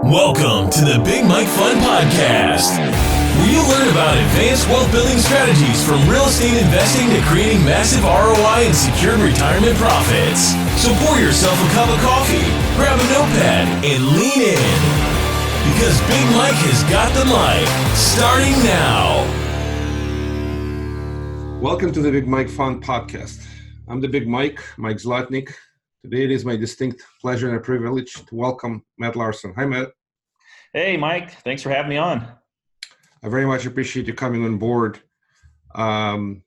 Welcome to the Big Mike Fun Podcast, where you learn about advanced wealth building strategies from real estate investing to creating massive ROI and secured retirement profits. So pour yourself a cup of coffee, grab a notepad, and lean in. Because Big Mike has got the mic, starting now. Welcome to the Big Mike Fun Podcast. I'm the Big Mike Zlotnik. Today it is my distinct pleasure and a privilege to welcome Matt Larson. Hi, Matt. Hey, Mike. Thanks for having me on. I very much appreciate you coming on board. Could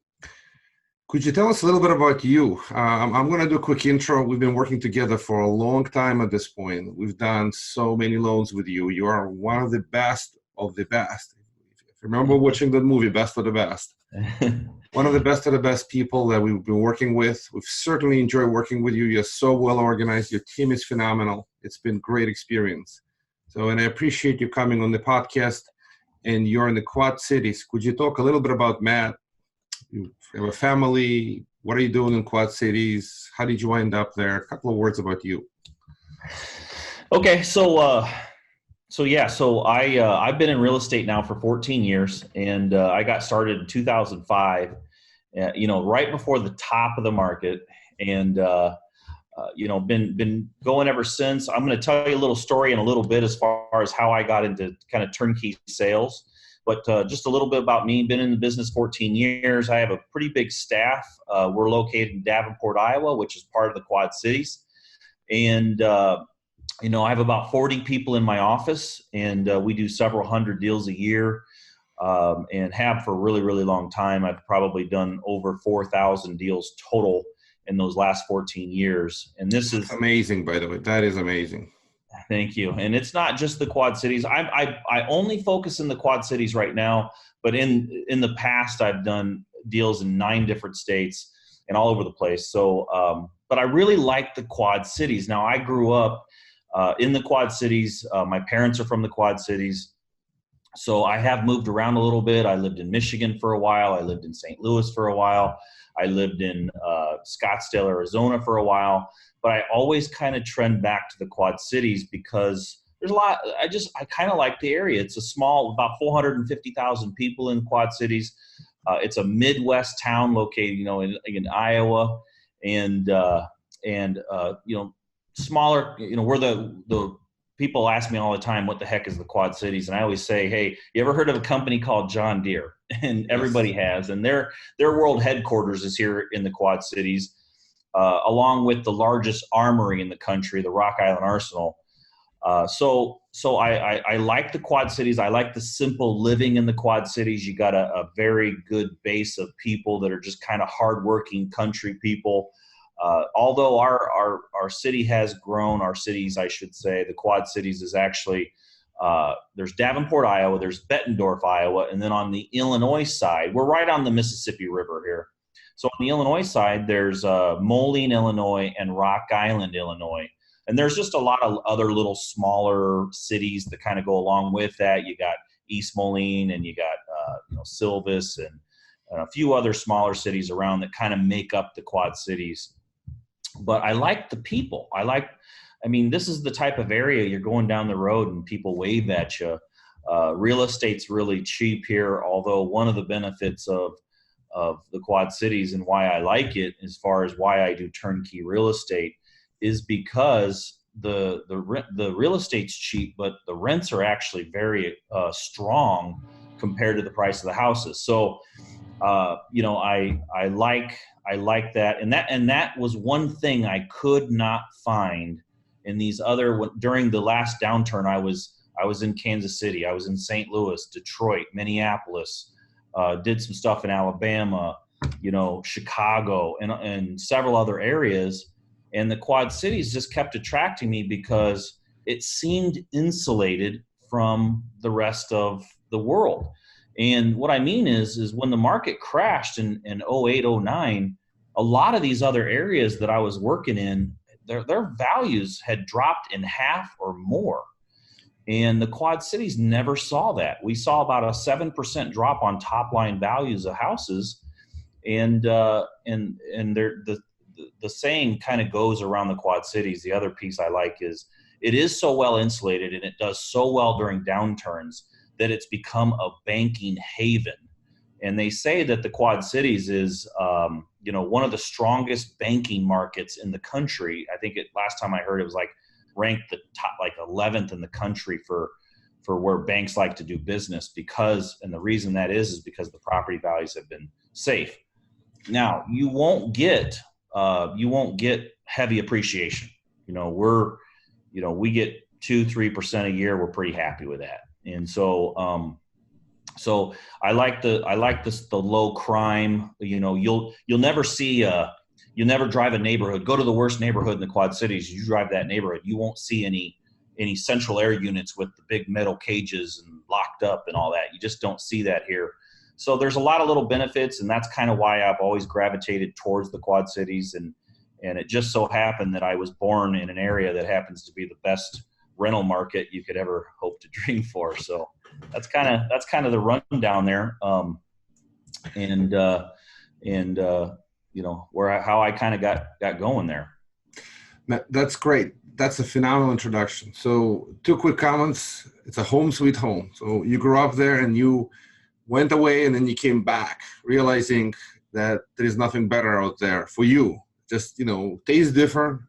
you tell us a little bit about you? I'm going to do a quick intro. We've been working together for a long time at this point. We've done so many loans with you. You are one of the best of the best. If you remember watching that movie, Best of the Best. One of the best people that we've been working with. We've certainly enjoyed working with you. You're so well organized. Your team is phenomenal. It's been great experience. And I appreciate you coming on the podcast. And you're in the Quad Cities. Could you talk a little bit about Matt? You have a family. What are you doing in Quad Cities? How did you wind up there? A couple of words about you. Okay, I've been in real estate now for 14 years, and I got started in 2005. Right before the top of the market, and been going ever since. I'm going to tell you a little story in a little bit as far as how I got into kind of turnkey sales, but just a little bit about me. Been in the business 14 years. I have a pretty big staff. We're located in Davenport, Iowa, which is part of the Quad Cities, and I have about 40 people in my office, and we do several hundred deals a year. And have for a really, really long time. I've probably done over 4,000 deals total in those last 14 years. And this is amazing, by the way. That is amazing. Thank you. And it's not just the Quad Cities. I only focus in the Quad Cities right now, but in the past, I've done deals in 9 different states and all over the place. But I really like the Quad Cities. Now, I grew up in the Quad Cities. My parents are from the Quad Cities. So I have moved around a little bit. I lived in Michigan for a while. I lived in St. Louis for a while. I lived in Scottsdale, Arizona for a while. But I always kind of trend back to the Quad Cities because there's a lot. I kind of like the area. It's a small, about 450,000 people in Quad Cities. It's a Midwest town located, in Iowa, and smaller. We're the people ask me all the time, what the heck is the Quad Cities? And I always say, hey, you ever heard of a company called John Deere? And everybody has. And their world headquarters is here in the Quad Cities, along with the largest armory in the country, the Rock Island Arsenal. So I like the Quad Cities. I like the simple living in the Quad Cities. You got a very good base of people that are just kind of hardworking country people. Although our city has grown, our cities, I should say, the Quad Cities is actually, there's Davenport, Iowa, there's Bettendorf, Iowa, and then on the Illinois side, we're right on the Mississippi River here. So on the Illinois side, there's Moline, Illinois, and Rock Island, Illinois. And there's just a lot of other little smaller cities that kind of go along with that. You got East Moline, and you got Silvis, and a few other smaller cities around that kind of make up the Quad Cities. But I like the people. This is the type of area you're going down the road and people wave at you. Real estate's really cheap here, although one of the benefits of the Quad Cities and why I like it, as far as why I do turnkey real estate, is because the real estate's cheap, but the rents are actually very strong compared to the price of the houses. So I like that, and that was one thing I could not find in these other. During the last downturn, I was in Kansas City, I was in St. Louis, Detroit, Minneapolis, did some stuff in Alabama, Chicago, and several other areas, and the Quad Cities just kept attracting me because it seemed insulated from the rest of the world. And what I mean is when the market crashed in 08, 09, a lot of these other areas that I was working in, their values had dropped in half or more. And the Quad Cities never saw that. We saw about a 7% drop on top line values of houses. And the saying kind of goes around the Quad Cities. The other piece I like is it is so well insulated and it does so well during downturns that it's become a banking haven. And they say that the Quad Cities is, one of the strongest banking markets in the country. I think last time I heard it was like ranked the top, like 11th in the country for where banks like to do business, and the reason that is because the property values have been safe. Now you won't get heavy appreciation. We get 2-3% a year. We're pretty happy with that. And so, so I like the low crime. You'll never see you'll never drive a neighborhood. Go to the worst neighborhood in the Quad Cities. You drive that neighborhood, you won't see any central air units with the big metal cages and locked up and all that. You just don't see that here. So there's a lot of little benefits, and that's kind of why I've always gravitated towards the Quad Cities. And it just so happened that I was born in an area that happens to be the best rental market you could ever hope to dream for. So that's kind of the rundown there. How I kind of got going there. That's great. That's a phenomenal introduction. So 2 quick comments. It's a home sweet home. So you grew up there and you went away and then you came back realizing that there is nothing better out there for you. Just, tastes different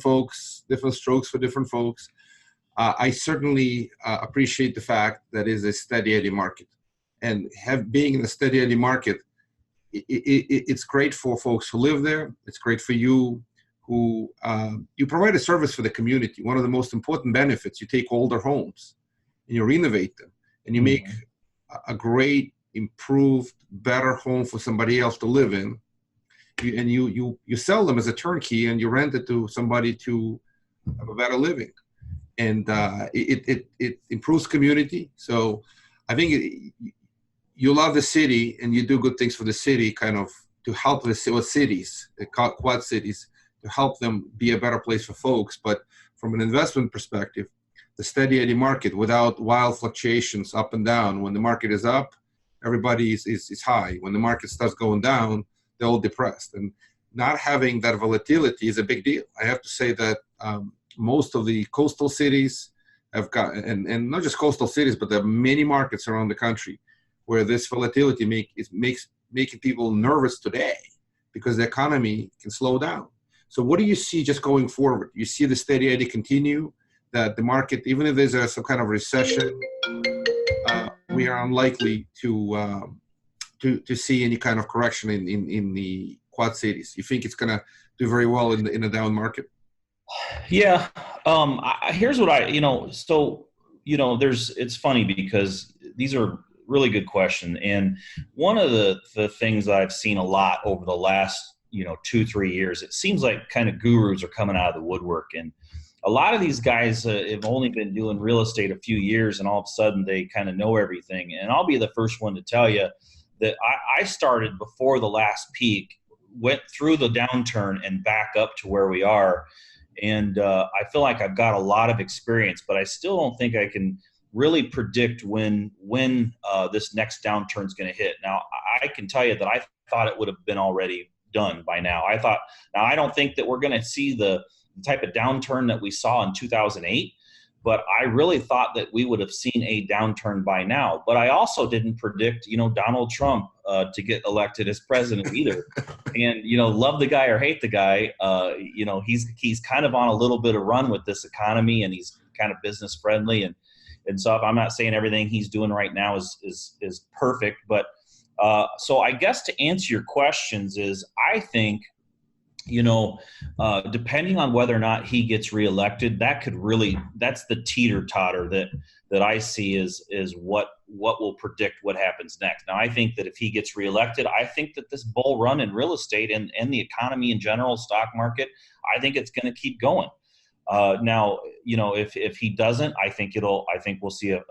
folks, different strokes for different folks. I certainly appreciate the fact that it's a steady Eddie market, and being in a steady Eddie market, it's great for folks who live there. It's great for you who you provide a service for the community. One of the most important benefits, you take older homes and you renovate them and you make a great, improved, better home for somebody else to live in. You sell them as a turnkey and you rent it to somebody to have a better living. And it improves community. So I think you love the city and you do good things for the city, kind of to help the cities, the Quad Cities, to help them be a better place for folks. But from an investment perspective, the steady Eddie market without wild fluctuations up and down. When the market is up, everybody is high. When the market starts going down, they're all depressed. And not having that volatility is a big deal. I have to say that most of the coastal cities have got, and not just coastal cities, but there are many markets around the country where this volatility makes making people nervous today because the economy can slow down. So what do you see just going forward? You see the steady Eddie continue, that the market, even if there's some kind of recession, we are unlikely to see any kind of correction in the Quad Cities. You think it's going to do very well in a down market? Yeah. Here's what it's funny because these are really good questions. And one of the things I've seen a lot over the last, 2-3 years, it seems like kind of gurus are coming out of the woodwork. And a lot of these guys have only been doing real estate a few years and all of a sudden they kind of know everything. And I'll be the first one to tell you that I started before the last peak, went through the downturn and back up to where we are. And I feel like I've got a lot of experience, but I still don't think I can really predict when this next downturn is going to hit. Now, I can tell you that I thought it would have been already done by now. I don't think that we're going to see the type of downturn that we saw in 2008, but I really thought that we would have seen a downturn by now. But I also didn't predict, Donald Trump to get elected as president either. And, love the guy or hate the guy, he's kind of on a little bit of run with this economy and he's kind of business friendly. And so I'm not saying everything he's doing right now is perfect, but so I guess to answer your questions is I think, depending on whether or not he gets reelected, that's the teeter-totter that I see is what will predict what happens next. Now, I think that if he gets reelected, I think that this bull run in real estate and the economy in general, stock market, I think it's going to keep going. Now, if he doesn't, I think we'll see a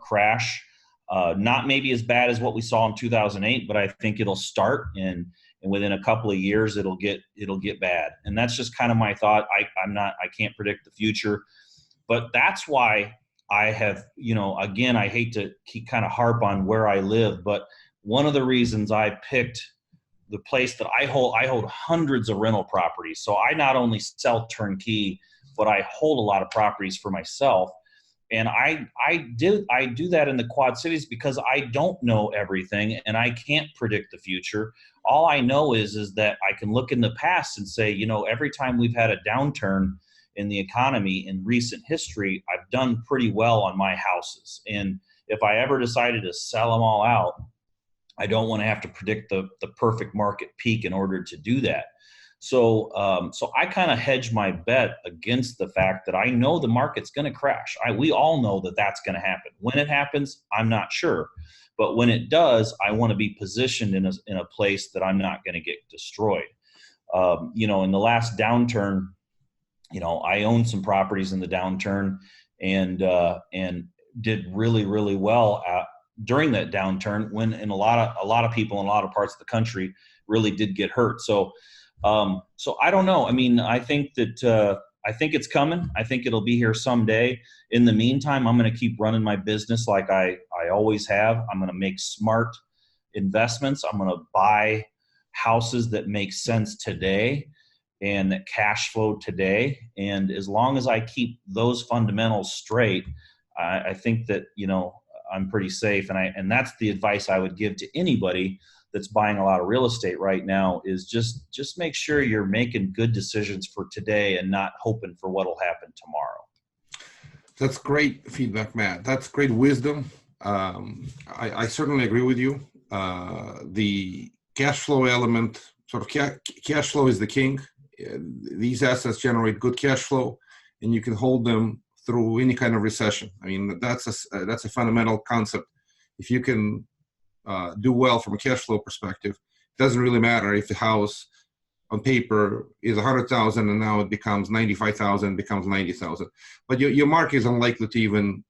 crash. Not maybe as bad as what we saw in 2008, but I think it'll start and within a couple of years it'll get bad. And that's just kind of my thought. I can't predict the future, but that's why I have, again, I hate to keep kind of harp on where I live, but one of the reasons I picked the place that I hold hundreds of rental properties. So I not only sell turnkey, but I hold a lot of properties for myself. And I do that in the Quad Cities because I don't know everything and I can't predict the future. All I know is that I can look in the past and say, every time we've had a downturn in the economy in recent history, I've done pretty well on my houses. And if I ever decided to sell them all out, I don't want to have to predict the perfect market peak in order to do that. So I kind of hedge my bet against the fact that I know the market's going to crash. We all know that that's going to happen. When it happens, I'm not sure. But when it does, I want to be positioned in a place that I'm not going to get destroyed. In the last downturn, I owned some properties in the downturn and did really, really well during that downturn when a lot of people in a lot of parts of the country really did get hurt. So I don't know. I mean, I think it's coming. I think it'll be here someday. In the meantime, I'm going to keep running my business like I always have. I'm going to make smart investments. I'm going to buy houses that make sense today and that cash flow today. And as long as I keep those fundamentals straight, I think that, I'm pretty safe. And that's the advice I would give to anybody that's buying a lot of real estate right now is just make sure you're making good decisions for today and not hoping for what'll happen tomorrow. That's great feedback, Matt. That's great wisdom. I certainly agree with you. The cash flow element, sort of cash flow is the king. These assets generate good cash flow, and you can hold them through any kind of recession. I mean, that's a fundamental concept. If you can do well from a cash flow perspective, it doesn't really matter if the house on paper is 100,000 and now it becomes 95,000, becomes 90,000. But your market is unlikely to even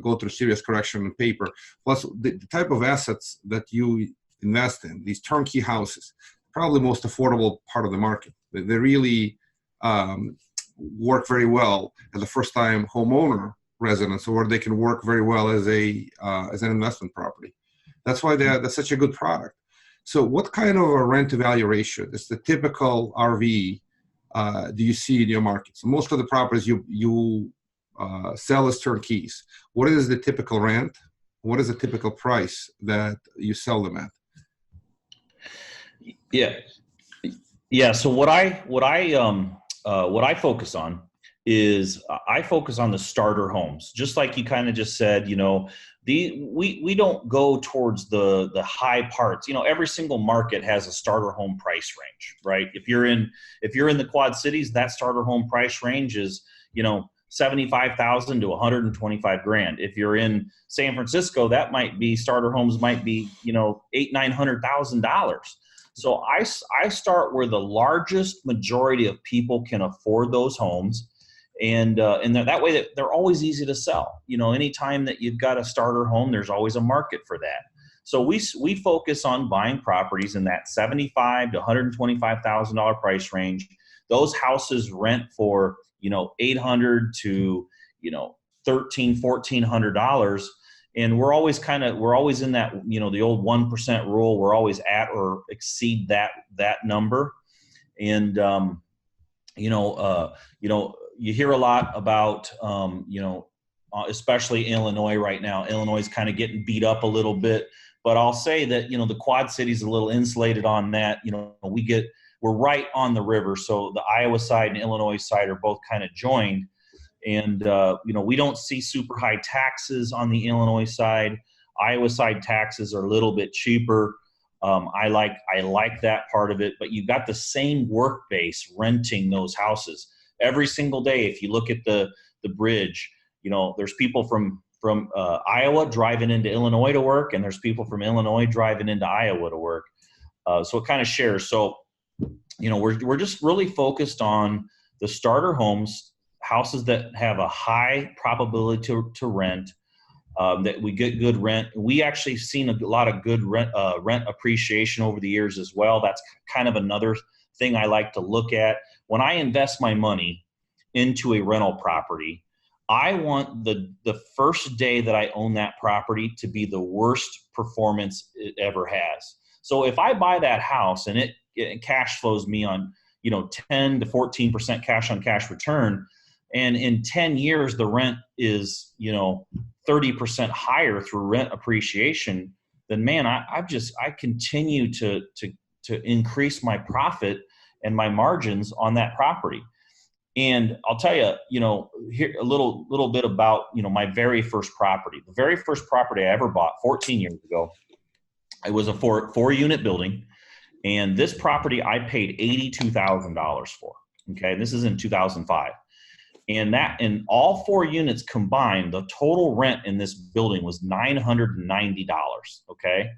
go through serious correction on paper. Plus, the type of assets that you invest in, these turnkey houses, probably the most affordable part of the market. They really work very well as a first-time homeowner residence, or they can work very well as an investment property. That's why that's such a good product. So what kind of a rent-to-value ratio is the typical RV do you see in your market? So most of the properties you sell as turnkeys. What is the typical rent? What is the typical price that you sell them at? Yeah. So what I focus on is I focus on the starter homes, just like you kind of just said. We don't go towards the high parts. Every single market has a starter home price range, right? If you're in the Quad Cities, that starter home price range is $75,000 to $125,000. If you're in San Francisco, that starter homes might be $800,000-$900,000. So I start where the largest majority of people can afford those homes, and that way that they're always easy to sell. Anytime that you've got a starter home, there's always a market for that. So we focus on buying properties in that $75,000 to $125,000 price range. Those houses rent for $800 to $1,300-$1,400. And we're always in that, the old 1% rule. We're always at or exceed that number. And, you hear a lot about, especially Illinois right now. Illinois is kind of getting beat up a little bit, but I'll say that, the Quad Cities a little insulated on that. We're right on the river. So the Iowa side and Illinois side are both kind of joined. And, we don't see super high taxes on the Illinois side. Iowa side taxes are a little bit cheaper. I like that part of it, but you've got the same work base renting those houses every single day. If you look at the bridge, there's people from Iowa driving into Illinois to work, and there's people from Illinois driving into Iowa to work. So it kind of shares. So, we're just really focused on the starter homes, houses that have a high probability to rent, that we get good rent. We actually seen a lot of good rent appreciation over the years as well. That's kind of another thing I like to look at. When I invest my money into a rental property, I want the first day that I own that property to be the worst performance it ever has. So if I buy that house and it cash flows me on 10 to 14% cash on cash return, and in 10 years, the rent is, 30% higher through rent appreciation, then man, I continue to increase my profit and my margins on that property. And I'll tell you, here a little bit about, my very first property. The very first property I ever bought 14 years ago, it was a four-unit building. And this property I paid $82,000 for. Okay. This is in 2005. And all 4 units combined, the total rent in this building was $990. Okay.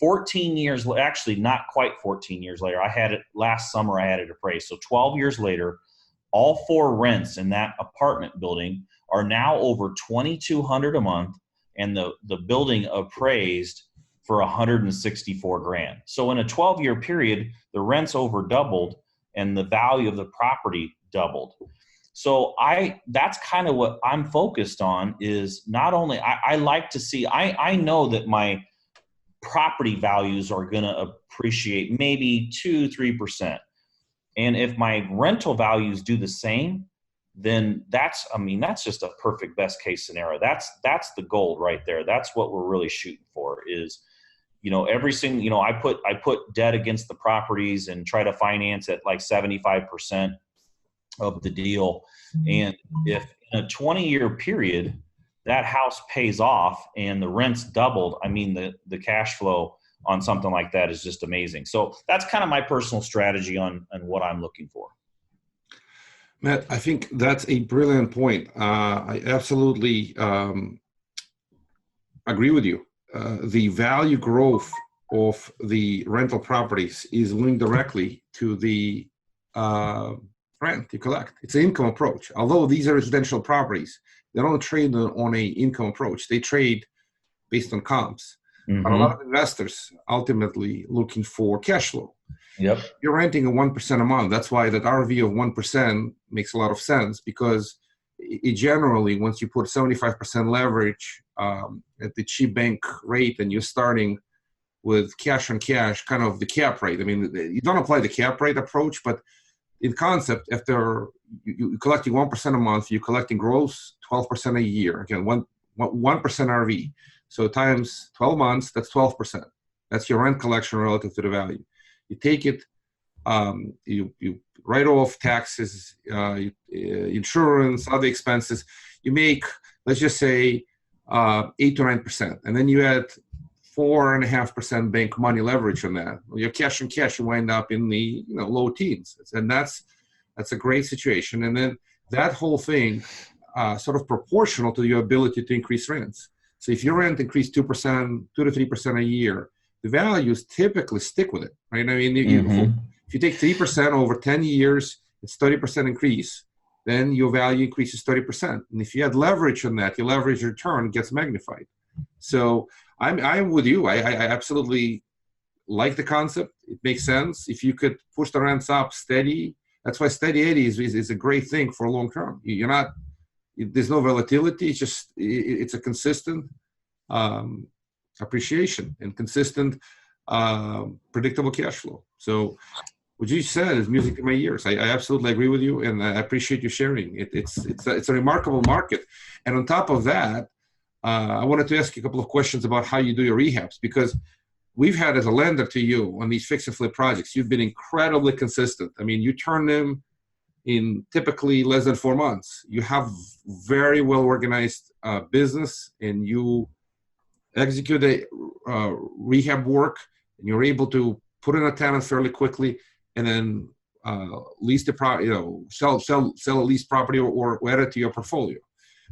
14 years, actually not quite 14 years later, I had it last summer, I had it appraised. So 12 years later, all 4 rents in that apartment building are now over $2,200 a month, and the building appraised for $164,000. So in a 12-year period, the rents over doubled and the value of the property doubled. So that's kind of what I'm focused on, is not only I like to see, I know that my property values are going to appreciate maybe 2-3%. And if my rental values do the same, then that's just a perfect best case scenario. That's the gold right there. That's what we're really shooting for, is, every single, I put debt against the properties and try to finance at like 75% of the deal. And if in a 20-year period, that house pays off and the rent's doubled, the cash flow on something like that is just amazing. So that's kind of my personal strategy on what I'm looking for. Matt, I think that's a brilliant point. I absolutely agree with you. The value growth of the rental properties is linked directly to the rent you collect. It's an income approach. Although these are residential properties, they don't trade on a income approach. They trade based on comps. Mm-hmm. But a lot of investors ultimately looking for cash flow. Yep. You're renting at 1% a month. That's why that RV of 1% makes a lot of sense, because it generally, once you put 75% leverage at the cheap bank rate, and you're starting with cash on cash, kind of the cap rate. You don't apply the cap rate approach, but in concept, after you're collecting 1% a month, you're collecting gross 12% a year. Again, 1% RV. So times 12 months, that's 12%. That's your rent collection relative to the value. You take it, you write off taxes, insurance, other expenses. You make, let's just say, 8 to 9%, and then you add 4.5% bank money leverage on that. Your cash and cash, you wind up in the low teens, and that's a great situation. And then that whole thing, sort of proportional to your ability to increase rents. So if your rent increased 2 to 3% a year, the values typically stick with it, right? If you take 3% over 10 years, it's 30% increase. Then your value increases 30%. And if you add leverage on that, your leverage return gets magnified. So I'm with you. I absolutely like the concept. It makes sense. If you could push the rents up steady, that's why steady 80 is a great thing for long term. There's no volatility. It's a consistent appreciation and consistent predictable cash flow. So what you said is music to my ears. I absolutely agree with you, and I appreciate you sharing. It's a remarkable market. And on top of that, I wanted to ask you a couple of questions about how you do your rehabs, because we've had, as a lender to you on these fix and flip projects, you've been incredibly consistent. You turn them in typically less than 4 months. You have very well organized business, and you execute a rehab work, and you're able to put in a tenant fairly quickly, and then lease the property, sell a leased property or add it to your portfolio.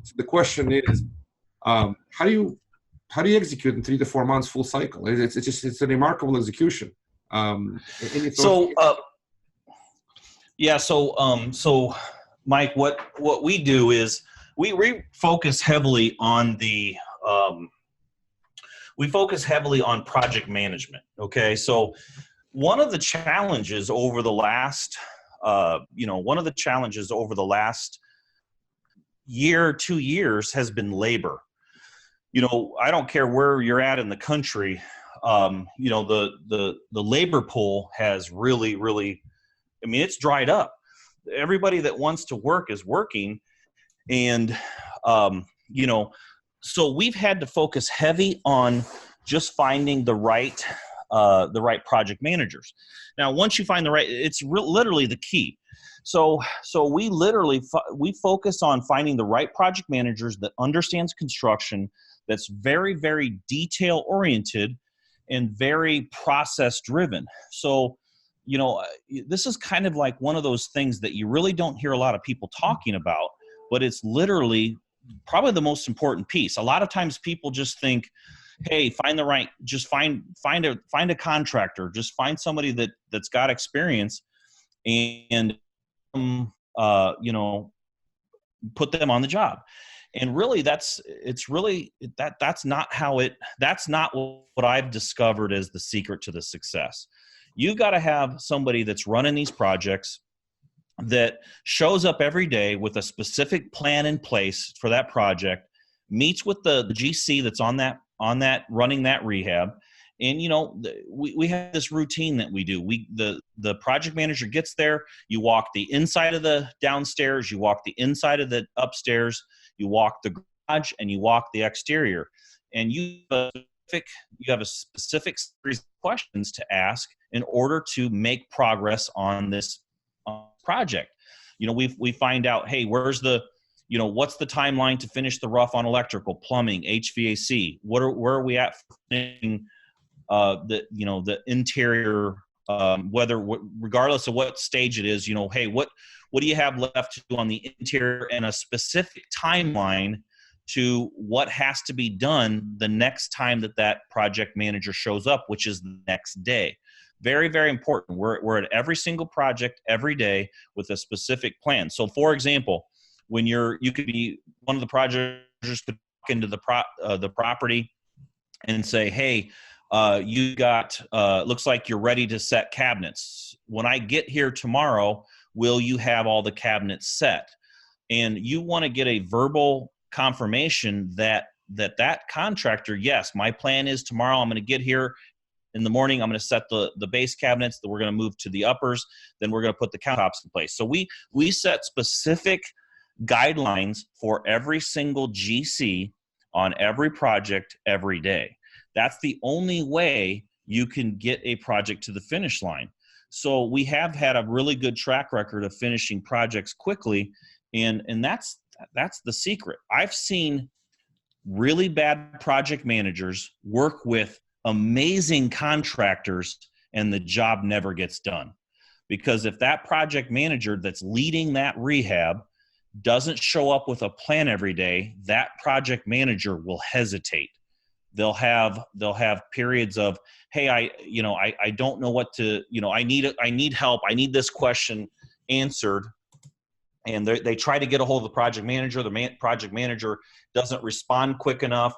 So the question is, how do you execute in 3 to 4 months full cycle? It's a remarkable execution. So Mike, what we do is we focus heavily on project management. Okay. So one of the challenges over the last, year, 2 years has been labor. I don't care where you're at in the country. The labor pool has really, it's dried up. Everybody that wants to work is working, And, so we've had to focus heavy on just finding the right project managers. Now, once you find the right, it's literally the key. So we focus on finding the right project managers that understands construction, that's very, very detail oriented and very process driven. So, this is kind of like one of those things that you really don't hear a lot of people talking about, but it's literally probably the most important piece. A lot of times people just think, hey, find a contractor, just find somebody that's got experience and put them on the job. And really that's not what I've discovered as the secret to the success. You've got to have somebody that's running these projects that shows up every day with a specific plan in place for that project, meets with the GC that's on that running that rehab. And, we have this routine that we do. The project manager gets there, you walk the inside of the downstairs, you walk the inside of the upstairs, you walk the garage, and you walk the exterior. And you have a specific series of questions to ask in order to make progress on this project. We find out, hey, what's the timeline to finish the roof on electrical, plumbing, HVAC? Where are we at for finishing the interior, regardless of what stage it is, hey, what do you have left to do on the interior, and a specific timeline to what has to be done the next time that project manager shows up, which is the next day. Very, very important. We're at every single project every day with a specific plan. So, for example, when you could be one of the project managers could walk into the property and say, hey, you got looks like you're ready to set cabinets. When I get here tomorrow, will you have all the cabinets set? And you want to get a verbal confirmation that contractor, yes, my plan is tomorrow I'm going to get here in the morning, I'm going to set the base cabinets, that we're going to move to the uppers, then we're going to put the countertops in place. So we set specific guidelines for every single GC on every project every day. That's the only way you can get a project to the finish line. So we have had a really good track record of finishing projects quickly, and that's the secret. I've seen really bad project managers work with amazing contractors and the job never gets done. Because if that project manager that's leading that rehab doesn't show up with a plan every day, that project manager will hesitate. They'll have periods of, hey, I don't know what to, I need help. I need this question answered. And they try to get a hold of the project manager. The project manager doesn't respond quick enough.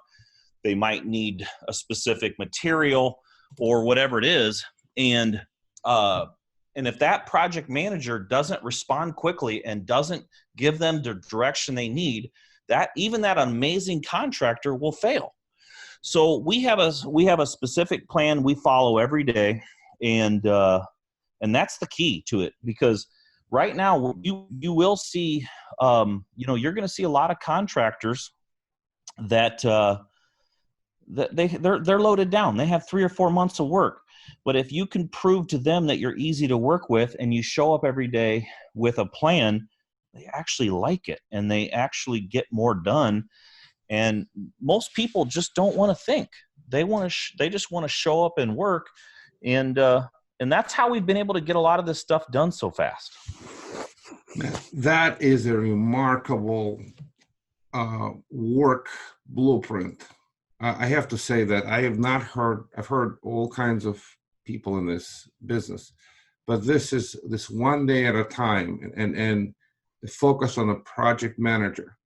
They might need a specific material or whatever it is. And if that project manager doesn't respond quickly and doesn't give them the direction they need, that amazing contractor will fail. So we have a specific plan we follow every day, and that's the key to it. Because right now you will see, you're going to see a lot of contractors that they're loaded down. They have 3 or 4 months of work. But if you can prove to them that you're easy to work with and you show up every day with a plan, they actually like it and they actually get more done. And most people just don't want to think. They just want to show up and work. And that's how we've been able to get a lot of this stuff done so fast. That is a remarkable work blueprint. I have to say that I've heard all kinds of people in this business, but this one day at a time, and the focus on a project manager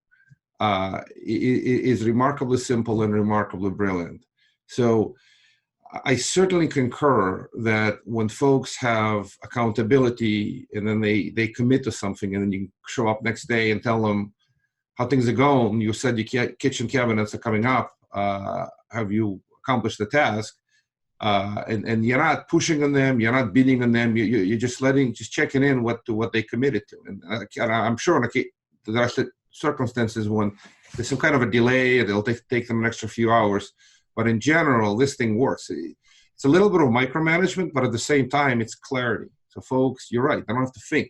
is remarkably simple and remarkably brilliant. So I certainly concur that when folks have accountability and then they commit to something, and then you show up next day and tell them how things are going, you said your kitchen cabinets are coming up, have you accomplished the task? And you're not pushing on them, you're not beating on them, you're just checking in what they committed to. And I'm sure there are circumstances when there's some kind of a delay, they'll take them an extra few hours. But in general, this thing works. It's a little bit of micromanagement, but at the same time, it's clarity. So folks, you're right. I don't have to think.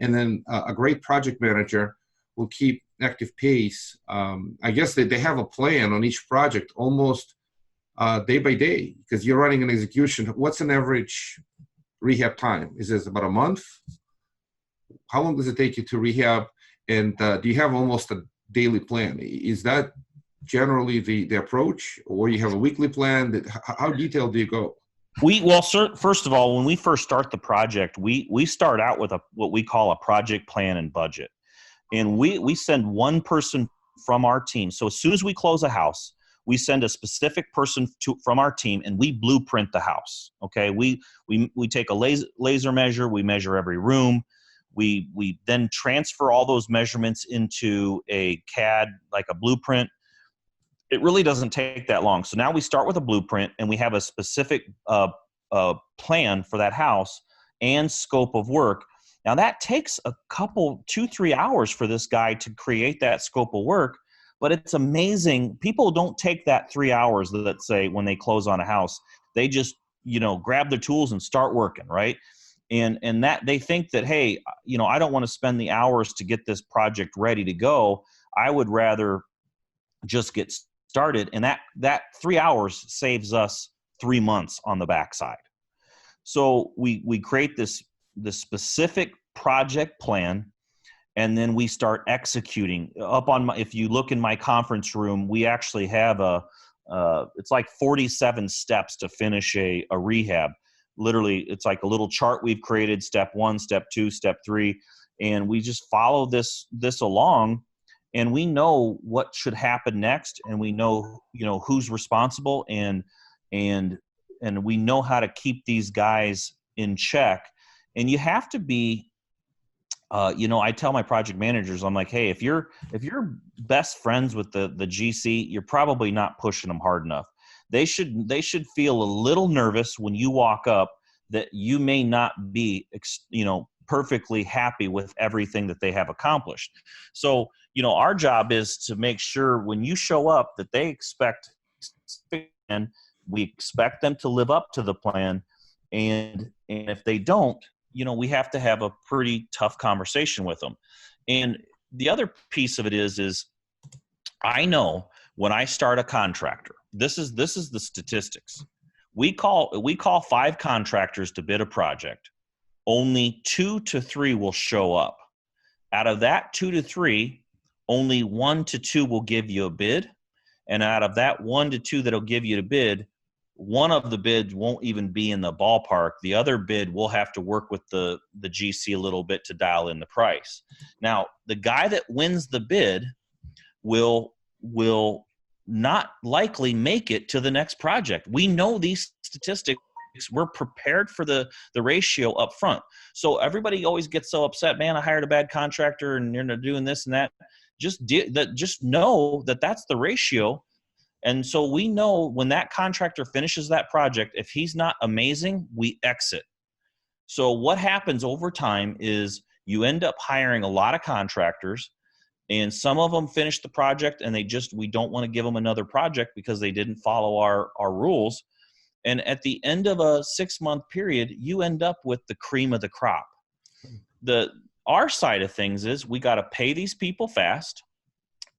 And then a great project manager will keep active pace. I guess they have a plan on each project almost day by day, because you're running an execution. What's an average rehab time? Is this about a month? How long does it take you to rehab? And do you have almost a daily plan? Is that generally the approach, or you have a weekly plan? How detailed do you go? First of all, when we first start the project, we start out with what we call a project plan and budget. And we send one person from our team. So as soon as we close a house, we send a specific person from our team, and we blueprint the house. Okay, we take a laser measure. We measure every room. We then transfer all those measurements into a CAD, like a blueprint. It really doesn't take that long. So now we start with a blueprint, and we have a specific plan for that house and scope of work. Now that takes a couple, 2-3 hours for this guy to create that scope of work, but it's amazing. People don't take that 3 hours, let's say, when they close on a house. They just, grab their tools and start working, right? And that they think that, hey, I don't want to spend the hours to get this project ready to go. I would rather just get started. And that 3 hours saves us 3 months on the backside. So we create this specific project plan, and then we start executing. If you look in my conference room, we actually have it's like 47 steps to finish a rehab. Literally, it's like a little chart we've created: step 1, step 2, step 3, and we just follow this along, and we know what should happen next, and we know who's responsible, and we know how to keep these guys in check. And you have to be, I tell my project managers, I'm like, hey, if you're best friends with the GC, you're probably not pushing them hard enough. They should feel a little nervous when you walk up that you may not be, perfectly happy with everything that they have accomplished. So, our job is to make sure when you show up that they expect, and we expect them to live up to the plan. And if they don't, we have to have a pretty tough conversation with them. And the other piece of it is I know when I start a contractor, this is the statistics. We call 5 contractors to bid a project. Only 2 to 3 will show up. Out of that 2 to 3, only 1 to 2 will give you a bid. And out of that 1 to 2 that'll give you the bid, one of the bids won't even be in the ballpark. The other bid will have to work with the GC a little bit to dial in the price. Now, the guy that wins the bid will not likely make it to the next project. We know these statistics. We're prepared for the ratio up front. So everybody always gets so upset, man, I hired a bad contractor and you're doing this and that. Just know that that's the ratio. And so we know when that contractor finishes that project, if he's not amazing, we exit. So what happens over time is you end up hiring a lot of contractors, and some of them finish the project and we don't want to give them another project because they didn't follow our rules. And at the end of a 6-month period, you end up with the cream of the crop. Our side of things is we got to pay these people fast,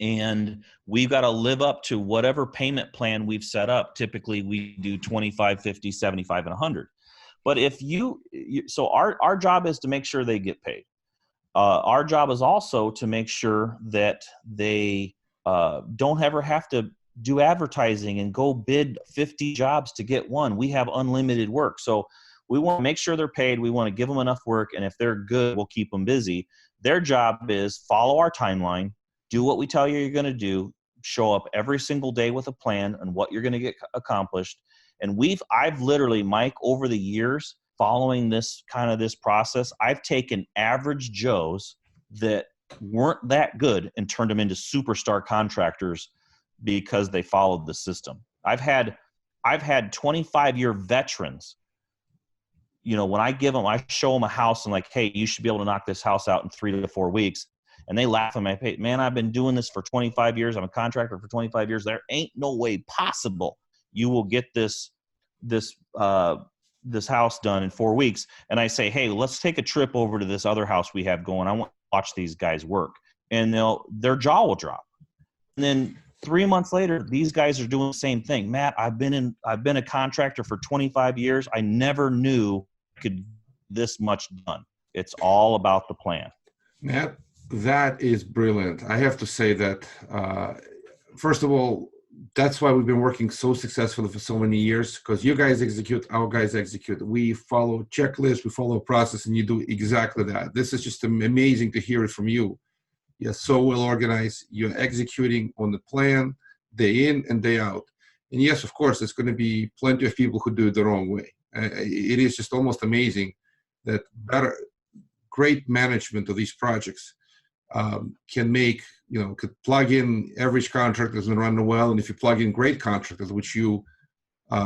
and we've got to live up to whatever payment plan we've set up. Typically, we do 25, 50, 75, and 100. But so our job is to make sure they get paid. Our job is also to make sure that they don't ever have to do advertising and go bid 50 jobs to get one. We have unlimited work. So we want to make sure they're paid. We want to give them enough work. And if they're good, we'll keep them busy. Their job is follow our timeline, do what we tell you you're going to do, show up every single day with a plan and what you're going to get accomplished. And I've literally, Mike, over the years, following this process, I've taken average Joes that weren't that good and turned them into superstar contractors because they followed the system. I've had 25-year veterans. When I show them a house and like, hey, you should be able to knock this house out in 3 to 4 weeks. And they laugh in my face. Man, I've been doing this for 25 years. I'm a contractor for 25 years. There ain't no way possible you will get this house done in 4 weeks. And I say, hey, let's take a trip over to this other house we have going. I want to watch these guys work. And their jaw will drop. And then 3 months later, these guys are doing the same thing. Matt, I've been a contractor for 25 years. I never knew I could get this much done. It's all about the plan. Matt, that is brilliant. I have to say that, first of all, that's why we've been working so successfully for so many years, because you guys execute, our guys execute. We follow checklists, we follow a process, and you do exactly that. This is just amazing to hear it from you. You're so well organized. You're executing on the plan day in and day out. And yes, of course, there's going to be plenty of people who do it the wrong way. It is just almost amazing that great management of these projects can make, could plug in average contractors and run well. And if you plug in great contractors, which you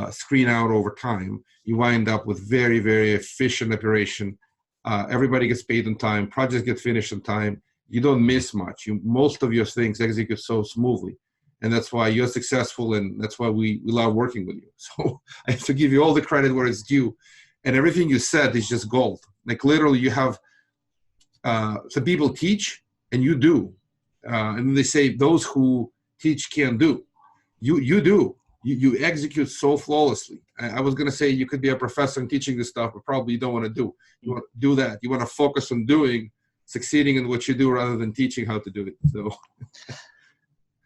screen out over time, you wind up with very, very efficient operation. Everybody gets paid on time. Projects get finished on time. You don't miss much. Most of your things execute so smoothly. And that's why you're successful, and that's why we love working with you. So I have to give you all the credit where it's due. And everything you said is just gold. Like literally you have, some people teach and you do. And they say those who teach can't do. You do. You execute so flawlessly. I was going to say you could be a professor and teaching this stuff, but probably you don't want to do. You want to do that. You want to focus on succeeding in what you do rather than teaching how to do it. So.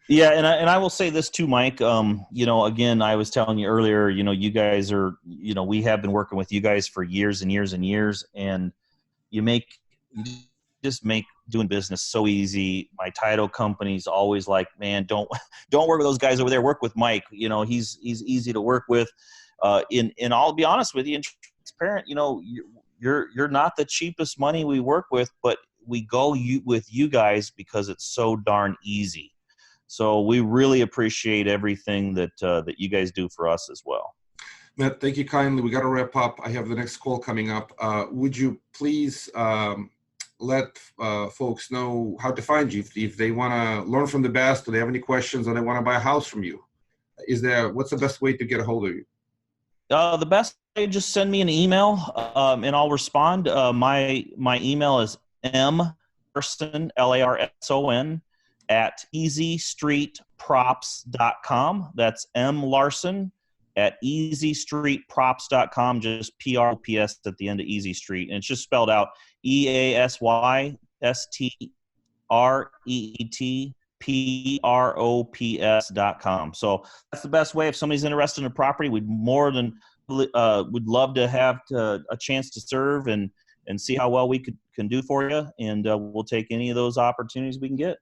Yeah, and I will say this too, Mike. Again, I was telling you earlier, you guys are, we have been working with you guys for years and years and years, and you just make doing business so easy. My title company's always like, man, don't work with those guys over there. Work with Mike. He's easy to work with. And I'll be honest with you and transparent. You're not the cheapest money we work with, but we go with you guys because it's so darn easy. So we really appreciate everything that you guys do for us as well. Matt, thank you kindly. We got to wrap up. I have the next call coming up. Would you please let folks know how to find you if they want to learn from the best, or they have any questions, or they want to buy a house from you? What's the best way to get a hold of you? The best way, just send me an email and I'll respond. My email is mlarson, Larson, at easystreetprops.com. That's mlarson at easystreetprops.com, just PROPS at the end of Easy Street. And it's just spelled out EASYSTREETPROPS.com. So that's the best way. If somebody's interested in a property, we'd would love to have a chance to serve and see how well we can do for you. And we'll take any of those opportunities we can get.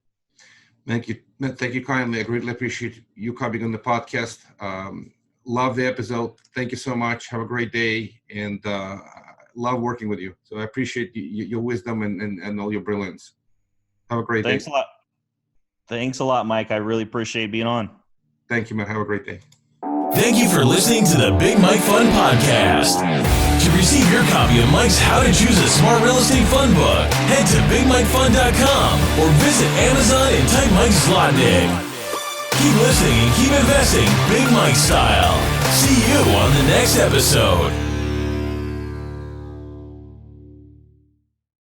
Thank you. Thank you kindly. I greatly appreciate you coming on the podcast. Love the episode. Thank you so much. Have a great day, and love working with you. So I appreciate your wisdom and all your brilliance. Have a great day. Thanks a lot. Thanks a lot, Mike. I really appreciate being on. Thank you, man. Have a great day. Thank you for listening to the Big Mike Fund Podcast. To receive your copy of Mike's How to Choose a Smart Real Estate Fund book, head to BigMikeFund.com or visit Amazon and type Mike Zlotnick. Keep listening and keep investing Big Mike style. See you on the next episode.